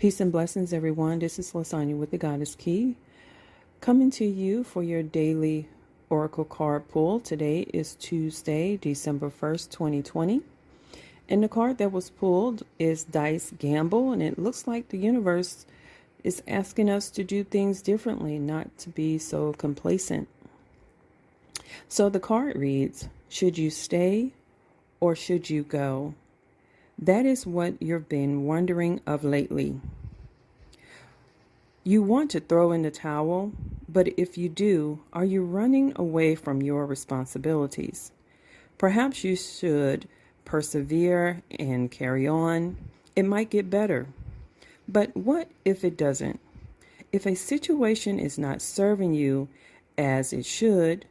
Peace and blessings, everyone. This is Lasagna with the Goddess Key, coming to you for your daily Oracle card pull. Today is Tuesday, December 1st, 2020. And the card that was pulled is Dice Gamble, and it looks like the universe is asking us to do things differently, not to be so complacent. So the card reads, should you stay or should you go? That is what you've been wondering of lately. You want to throw in the towel, but if you do, are you running away from your responsibilities? Perhaps you should persevere and carry on. It might get better. But what if it doesn't? If a situation is not serving you as it should,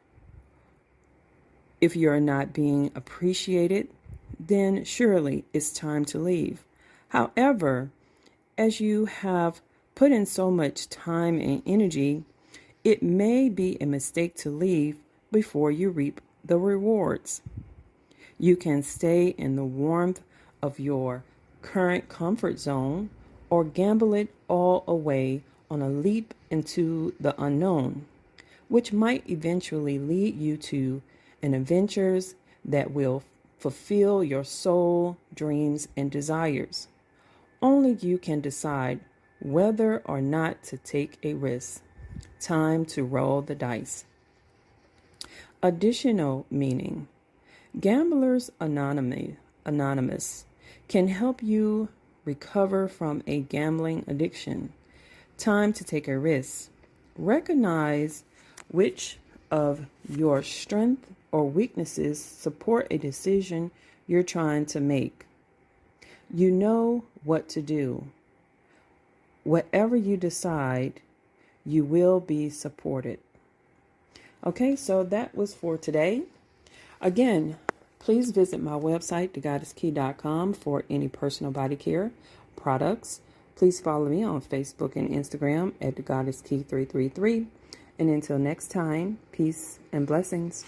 if you're not being appreciated, then surely it's time to leave. However, as you have put in so much time and energy, it may be a mistake to leave before you reap the rewards. You can stay in the warmth of your current comfort zone or gamble it all away on a leap into the unknown, which might eventually lead you to an adventures that will fulfill your soul, dreams, and desires. Only you can decide whether or not to take a risk. Time to roll the dice. Additional meaning. Gamblers Anonymous can help you recover from a gambling addiction. Time to take a risk. Recognize which of your strength or weaknesses support a decision you're trying to make. You know what to do. Whatever you decide, you will be supported. Okay, so that was for today. Again, please visit my website, thegoddesskey.com, for any personal body care products. Please follow me on Facebook and Instagram at thegoddesskey333. And until next time, peace and blessings.